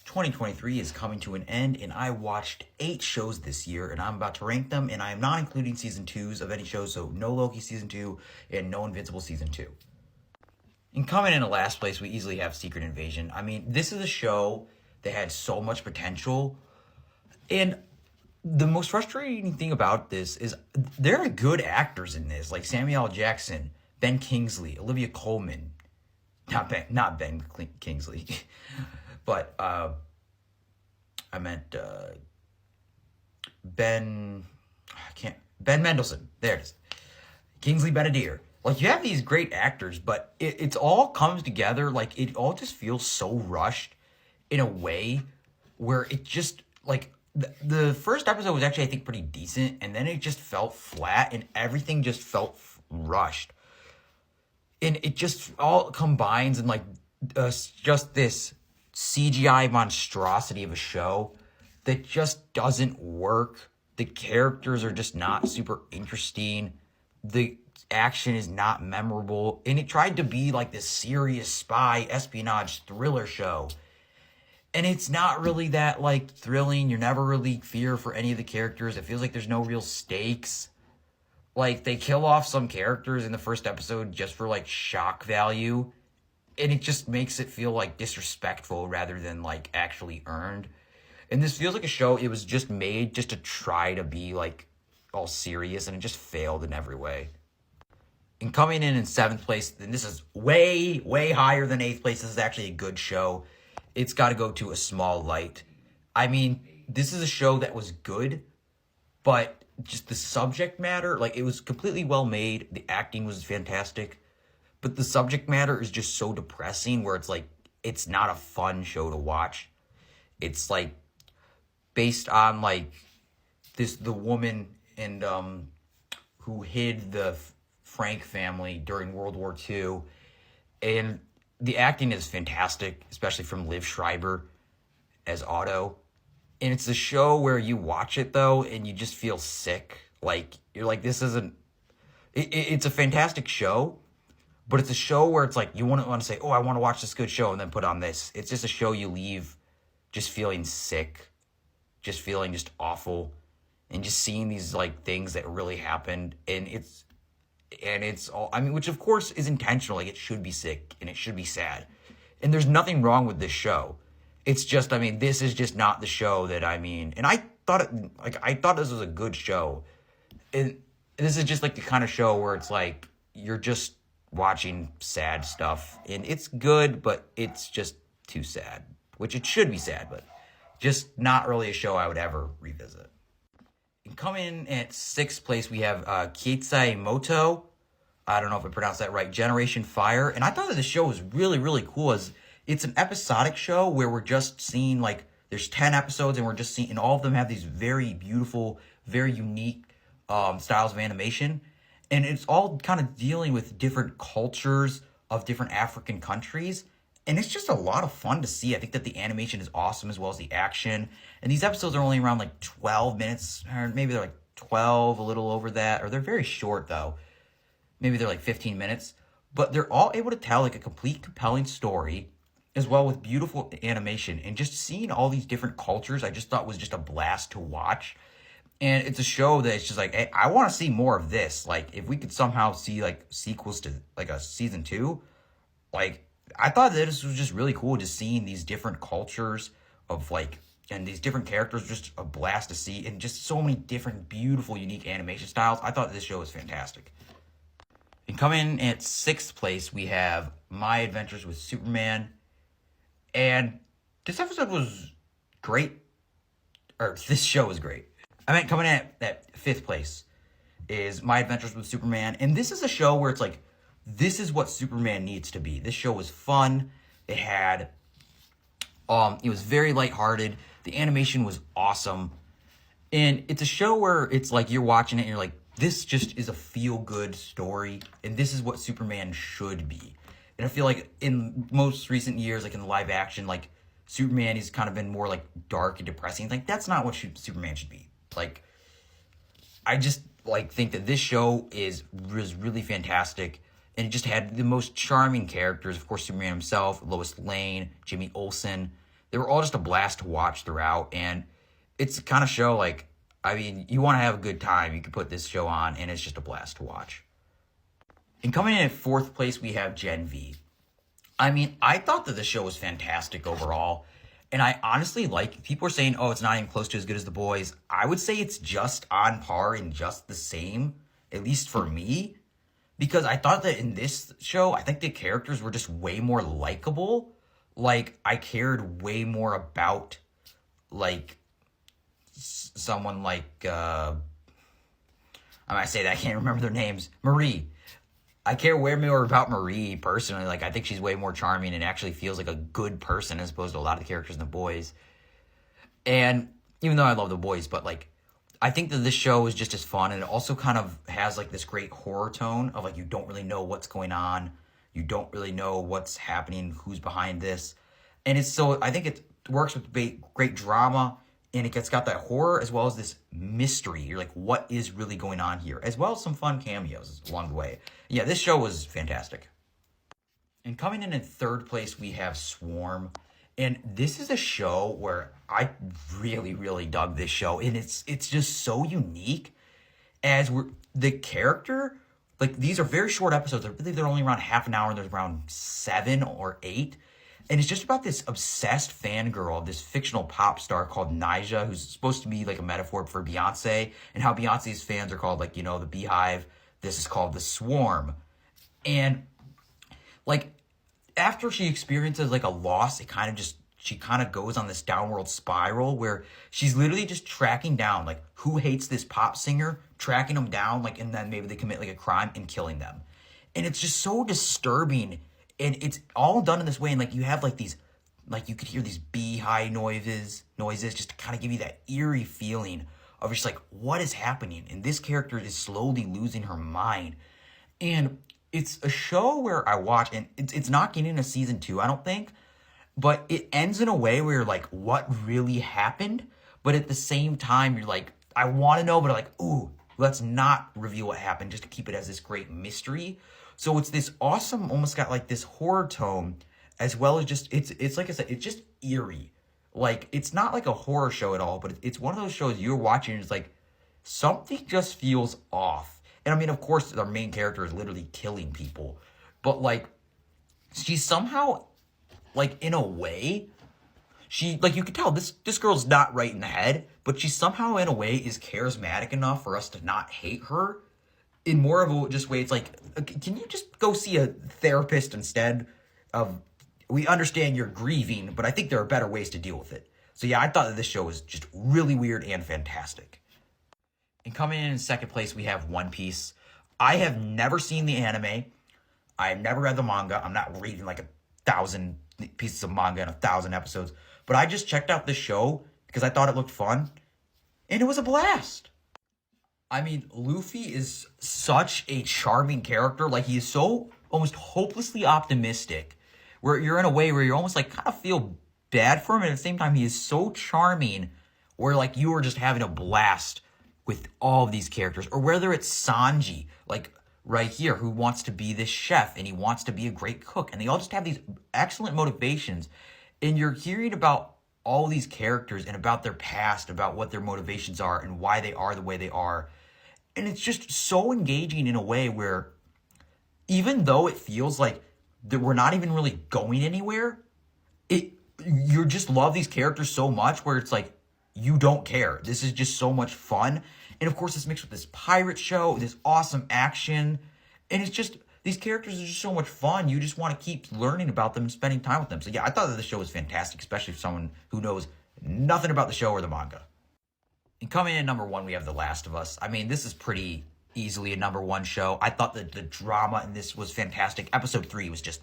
2023 is coming to an end, and I watched 8 shows this year, and I'm about to rank them, and I am not including season 2s of any shows, so no Loki season 2 and no Invincible season 2. And coming in last place, we easily have Secret Invasion. I mean, this is a show that had so much potential, and the most frustrating thing about this is there are good actors in this, like Samuel L. Jackson, Ben Kingsley, Olivia Colman, not Ben Kingsley, but I meant Ben Mendelsohn. There it is, Kingsley Ben-Adir. Like, you have these great actors, but it's all comes together. Like, it all just feels so rushed in a way where it just, like, the first episode was actually, I think, pretty decent, and then it just felt flat, and everything just felt rushed. And it just all combines in, like, just this CGI monstrosity of a show that just doesn't work. The characters are just not super interesting. The action is not memorable. And it tried to be like this serious spy espionage thriller show. And it's not really that, like, thrilling. You're never really fear for any of the characters. It feels like there's no real stakes. Like, they kill off some characters in the first episode just for, like, shock value. And it just makes it feel, like, disrespectful rather than, like, actually earned. And this feels like a show, it was just made just to try to be, like, all serious. And it just failed in every way. And coming in 7th place, and this is way, way higher than 8th place. This is actually a good show. It's got to go to A Small Light. I mean, this is a show that was good, but just the subject matter, like, it was completely well made. The acting was fantastic, but the subject matter is just so depressing where it's like, it's not a fun show to watch. It's like based on, like, the woman and who hid the Frank family during World War II, and the acting is fantastic, especially from Liv Schreiber as Otto. And it's a show where you watch it, though, and you just feel sick. Like, you're like, this isn't... It's a fantastic show, but it's a show where it's like, you wouldn't want to say, oh, I want to watch this good show, and then put on this. It's just a show you leave just feeling sick, just feeling just awful, and just seeing these, like, things that really happened. And it's all, I mean, which of course is intentional. Like, it should be sick and it should be sad. And there's nothing wrong with this show. It's just, I mean, this is just not the show that, I mean, and I thought this was a good show. And this is just like the kind of show where it's like, you're just watching sad stuff and it's good, but it's just too sad, which it should be sad, but just not really a show I would ever revisit. And coming in at 6th place, we have Kaimo. I don't know if I pronounced that right. Generation Fire. And I thought that the show was really, really cool. It's an episodic show where we're just seeing, like, there's 10 episodes and we're just seeing, and all of them have these very beautiful, very unique styles of animation. And it's all kind of dealing with different cultures of different African countries. And it's just a lot of fun to see. I think that the animation is awesome as well as the action. And these episodes are only around like 12 minutes, or maybe they're like 12, a little over that. Or they're very short, though. Maybe they're like 15 minutes. But they're all able to tell like a complete, compelling story, as well with beautiful animation. And just seeing all these different cultures, I just thought was just a blast to watch. And it's a show that it's just like, hey, I want to see more of this. Like, if we could somehow see like sequels to like a season 2, like, I thought that this was just really cool, just seeing these different cultures of, like, and these different characters, just a blast to see, and just so many different beautiful, unique animation styles. I thought this show was fantastic. And coming in at 6th place, we have My Adventures with Superman. And this episode was great. Or, this show was great. I meant coming in at 5th place is My Adventures with Superman. And this is a show where it's like, this is what Superman needs to be. This show was fun. It had, it was very lighthearted. The animation was awesome. And it's a show where it's like you're watching it and you're like, this just is a feel-good story. And this is what Superman should be. And I feel like in most recent years, like in the live action, like Superman has kind of been more like dark and depressing. Like, that's not what Superman should be. Like, I just like think that this show was really fantastic. And it just had the most charming characters. Of course, Superman himself, Lois Lane, Jimmy Olsen. They were all just a blast to watch throughout, and it's the kind of show, like, I mean, you want to have a good time, you can put this show on, and it's just a blast to watch. And coming in at fourth place, we have Gen V. I mean, I thought that the show was fantastic overall. And I honestly like, people are saying, oh, it's not even close to as good as The Boys. I would say it's just on par and just the same, at least for me. Because I thought that in this show, I think the characters were just way more likable. Like, I cared way more about, like, someone like, I might say that, I can't remember their names. Marie. I care way more about Marie personally. Like, I think she's way more charming and actually feels like a good person as opposed to a lot of the characters in The Boys. And even though I love The Boys, but like, I think that this show is just as fun, and it also kind of has like this great horror tone of like, you don't really know what's going on. You don't really know what's happening, who's behind this. And it's so, I think it works with great drama, and it's got that horror as well as this mystery. You're like, what is really going on here? As well as some fun cameos along the way. Yeah, this show was fantastic. And coming in third place, we have Swarm. And this is a show where I really, really dug this show. And it's just so unique as the character, like, these are very short episodes. I believe they're only around half an hour. There's around 7 or 8. And it's just about this obsessed fangirl of this fictional pop star called Nyjah, who's supposed to be like a metaphor for Beyonce, and how Beyonce's fans are called, like, you know, the Beehive. This is called the Swarm. And like, after she experiences like a loss, she kind of goes on this downward spiral where she's literally just tracking down like who hates this pop singer, tracking them down, like, and then maybe they commit like a crime and killing them. And it's just so disturbing. And it's all done in this way. And like, you have like these, like, you could hear these beehive noises just to kind of give you that eerie feeling of just like, what is happening? And this character is slowly losing her mind. And it's a show where I watch, and it's not getting a season 2, I don't think, but it ends in a way where you're like, what really happened? But at the same time, you're like, I want to know, but I'm like, ooh, let's not reveal what happened just to keep it as this great mystery. So it's this awesome, almost got like this horror tone, as well as just, it's like I said, it's just eerie. Like, it's not like a horror show at all, but it's one of those shows you're watching and it's like, something just feels off. And I mean, of course, our main character is literally killing people. But like, she's somehow, like, in a way, like, you can tell this girl's not right in the head, but she somehow in a way is charismatic enough for us to not hate her. In more of a just way, it's like, can you just go see a therapist instead of, we understand you're grieving, but I think there are better ways to deal with it. So yeah, I thought that this show was just really weird and fantastic. And coming in second place, we have One Piece. I have never seen the anime. I have never read the manga. I'm not reading like 1,000 pieces of manga and 1,000 episodes. But I just checked out this show because I thought it looked fun. And it was a blast. I mean, Luffy is such a charming character. Like, he is so almost hopelessly optimistic, where you're in a way where you're almost like kind of feel bad for him. And at the same time, he is so charming where like you are just having a blast with all of these characters. Or whether it's Sanji, like right here, who wants to be this chef and he wants to be a great cook. And they all just have these excellent motivations. And you're hearing about all these characters and about their past, about what their motivations are and why they are the way they are. And it's just so engaging in a way where even though it feels like that we're not even really going anywhere, you just love these characters so much where it's like, you don't care. This is just so much fun. And of course, it's mixed with this pirate show, this awesome action. And it's just, these characters are just so much fun. You just want to keep learning about them and spending time with them. So yeah, I thought that the show was fantastic, especially for someone who knows nothing about the show or the manga. And coming in at number 1, we have The Last of Us. I mean, this is pretty easily a number 1 show. I thought that the drama in this was fantastic. Episode 3 was just,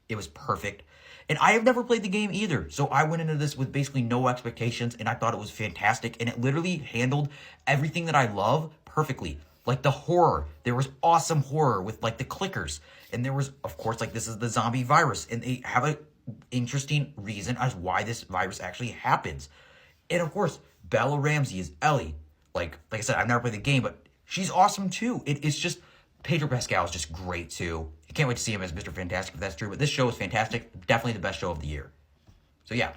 it was perfect. And I have never played the game either. So I went into this with basically no expectations, and I thought it was fantastic. And it literally handled everything that I love perfectly. Like the horror. There was awesome horror with like the clickers. And there was, of course, like this is the zombie virus. And they have an interesting reason as why this virus actually happens. And of course, Bella Ramsey is Ellie. Like I said, I've never played the game, but she's awesome too. It's just, Pedro Pascal is just great too. I can't wait to see him as Mr. Fantastic if that's true. But this show is fantastic. Definitely the best show of the year. So yeah,